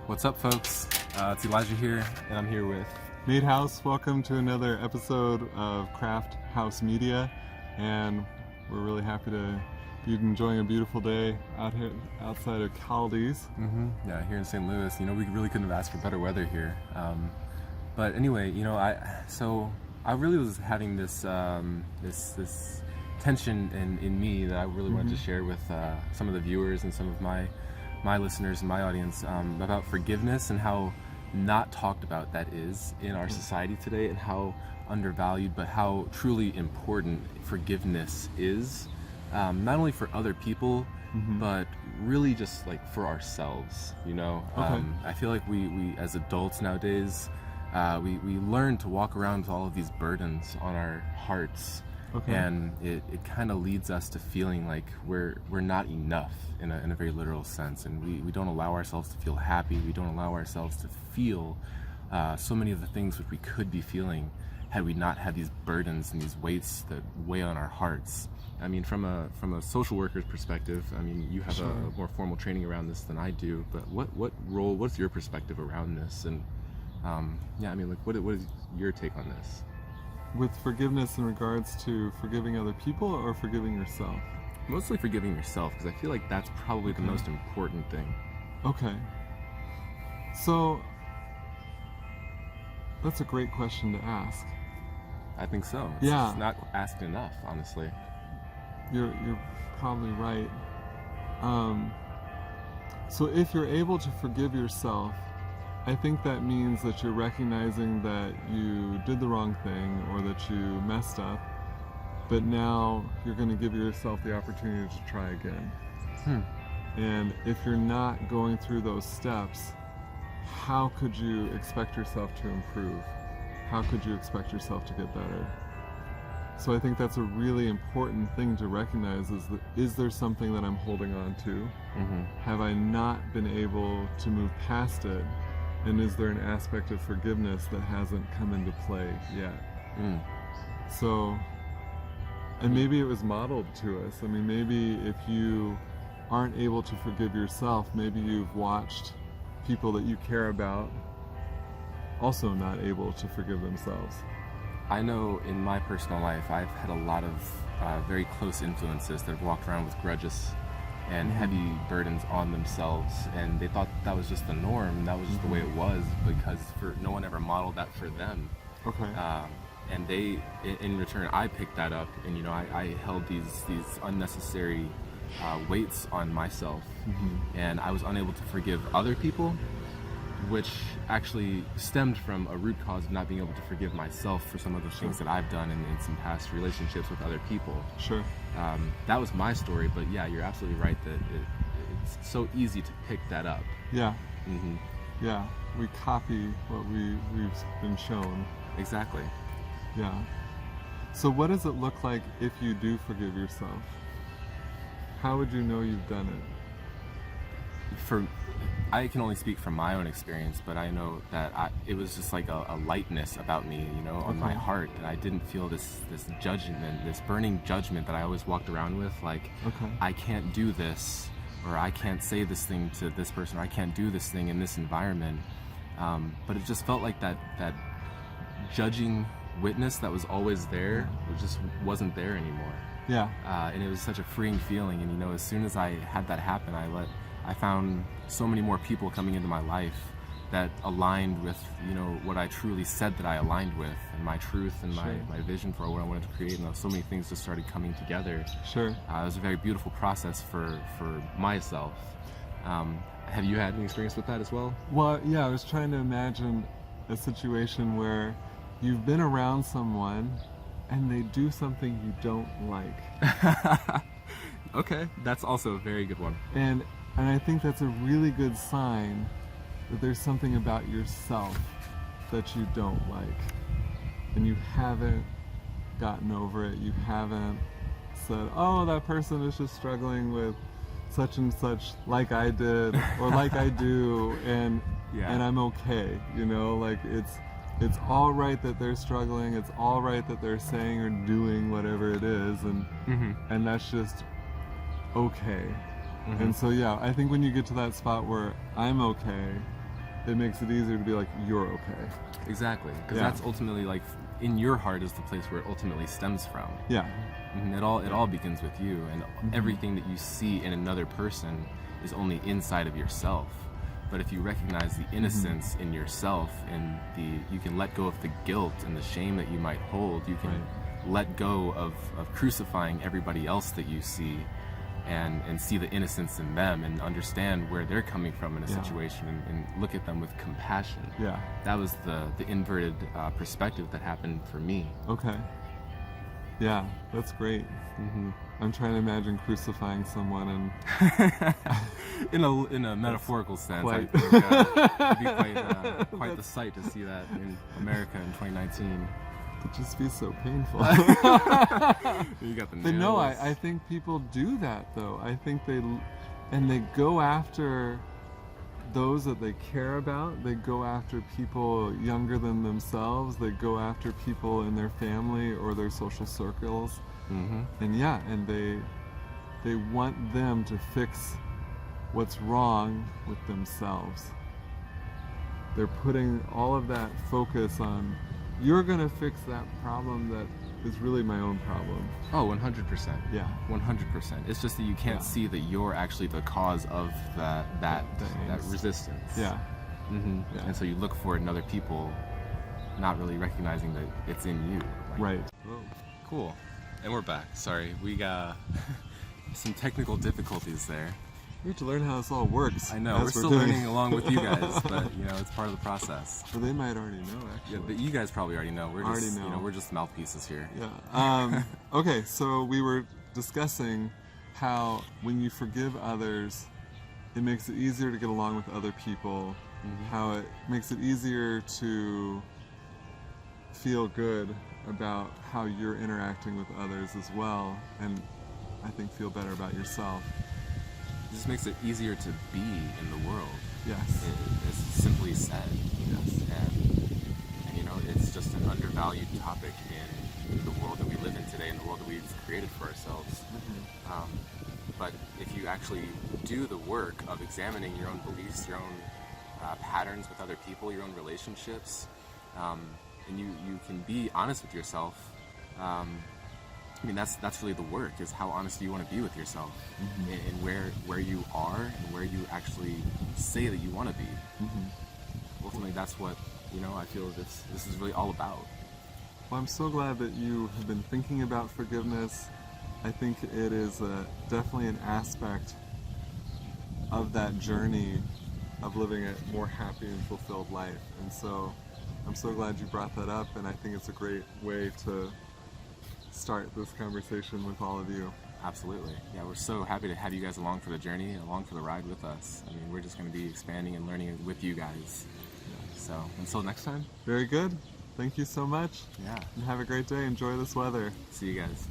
What's up, folks? It's Elijah here, and I'm here with Nate House. Welcome to another episode of Craft House Media, and we're really happy to be enjoying a beautiful day out here outside of Caldy's. Yeah, here in St. Louis. You know, we really couldn't have asked for better weather here. But anyway, you know, I really was having this this tension in me that I really wanted to share with some of the viewers and some of my listeners and my audience about forgiveness and how not talked about that is in our society today, and how undervalued but how truly important forgiveness is, not only for other people but really just like for ourselves, you know. I feel like we as adults nowadays we learn to walk around with all of these burdens on our hearts. And it kind of leads us to feeling like we're not enough in a very literal sense, and we don't allow ourselves to feel happy. We don't allow ourselves to feel so many of the things which we could be feeling had we not had these burdens and these weights that weigh on our hearts. I mean, from a social worker's perspective, I mean, you have a more formal training around this than I do, but what's your perspective around this? And I mean, like, what is your take on this? With forgiveness in regards to forgiving other people or forgiving yourself? Mostly forgiving yourself, because I feel like that's probably the most important thing. Okay. So, that's a great question to ask. I think so. It's just not asked enough, honestly. You're probably right. So if you're able to forgive yourself, I think that means that you're recognizing that you did the wrong thing or that you messed up, but now you're going to give yourself the opportunity to try again. And if you're not going through those steps, how could you expect yourself to improve? How could you expect yourself to get better? So I think that's a really important thing to recognize, is there something that I'm holding on to? Have I not been able to move past it? And is there an aspect of forgiveness that hasn't come into play yet? So, and maybe it was modeled to us. I mean, maybe if you aren't able to forgive yourself, maybe you've watched people that you care about also not able to forgive themselves. I know in my personal life, I've had a lot of very close influences that have walked around with grudges and heavy burdens on themselves, and they thought that was just the norm, that was just the way it was, because no one ever modeled that for them. And they, in return, I picked that up, and you know, I held these unnecessary weights on myself, and I was unable to forgive other people, which actually stemmed from a root cause of not being able to forgive myself for some of the things that I've done in some past relationships with other people. That was my story, but yeah, you're absolutely right that it's so easy to pick that up. Yeah, we copy what we've been shown. Exactly. Yeah. So what does it look like if you do forgive yourself? How would you know you've done it? I can only speak from my own experience, but I know that it was just like a lightness about me, you know, on my heart, that I didn't feel this judgment, this burning judgment that I always walked around with, like, I can't do this, or I can't say this thing to this person, or I can't do this thing in this environment. But it just felt like that judging witness that was always there, it just wasn't there anymore. And it was such a freeing feeling, and you know, as soon as I had that happen, I found so many more people coming into my life that aligned with, you know, what I truly said that I aligned with, and my truth and my vision for what I wanted to create, and so many things just started coming together. It was a very beautiful process for myself. Have you had any experience with that as well? Well, yeah, I was trying to imagine a situation where you've been around someone and they do something you don't like. Okay, that's also a very good one. And I think that's a really good sign that there's something about yourself that you don't like. And you haven't gotten over it. You haven't said, oh, that person is just struggling with such and such like I did or like I do, and I'm okay. You know, like it's all right that they're struggling. It's all right that they're saying or doing whatever it is, and that's just okay. And so, yeah, I think when you get to that spot where I'm okay, it makes it easier to be like, you're okay. Exactly, because Yeah. that's ultimately like in your heart is the place where it ultimately stems from. Yeah. Mhm. It all begins with you, and everything that you see in another person is only inside of yourself. But if you recognize the innocence in yourself, and you can let go of the guilt and the shame that you might hold, you can let go of crucifying everybody else that you see, and see the innocence in them, and understand where they're coming from in a situation, and look at them with compassion. Yeah. That was the inverted perspective that happened for me. Okay. Yeah, that's great. I'm trying to imagine crucifying someone, and in a metaphorical sense, quite- I think it'd be quite the sight to see that in America in 2019. it'd just be so painful. You got the nails. But no, I think people do that though. I think they go after those that they care about. They go after people younger than themselves. They go after people in their family or their social circles. And they want them to fix what's wrong with themselves. They're putting all of that focus on, you're gonna fix that problem that is really my own problem. Oh, 100%. Yeah. 100%. It's just that you can't see that you're actually the cause of that resistance. Yeah. Yeah. And so you look for it in other people, not really recognizing that it's in you. Right. Cool. And we're back. Sorry, we got some technical difficulties there. We have to learn how this all works. I know, as we're still doing. learning along with you guys, but it's part of the process. Or they might already know, actually. Yeah, but you guys probably already know. We're Already just, know. we're just mouthpieces here. Yeah. Okay, so we were discussing how when you forgive others, it makes it easier to get along with other people, how it makes it easier to feel good about how you're interacting with others as well, and I think feel better about yourself. It just makes it easier to be in the world. Yes. It's simply said. Yes. And it's just an undervalued topic in the world that we live in today, in the world that we've created for ourselves. But if you actually do the work of examining your own beliefs, your own patterns with other people, your own relationships, and you can be honest with yourself. I mean, that's really the work, is how honest do you want to be with yourself, and where you are and where you actually say that you want to be. Ultimately, that's what I feel this is really all about. Well, I'm so glad that you have been thinking about forgiveness. I think it is definitely an aspect of that journey of living a more happy and fulfilled life. And so I'm so glad you brought that up, and I think it's a great way to start this conversation with all of you. Absolutely. Yeah, we're so happy to have you guys along for the journey, along for the ride with us. I mean, we're just going to be expanding and learning with you guys. So until next time. Very good. Thank you so much. Yeah. And have a great day. Enjoy this weather. See you guys.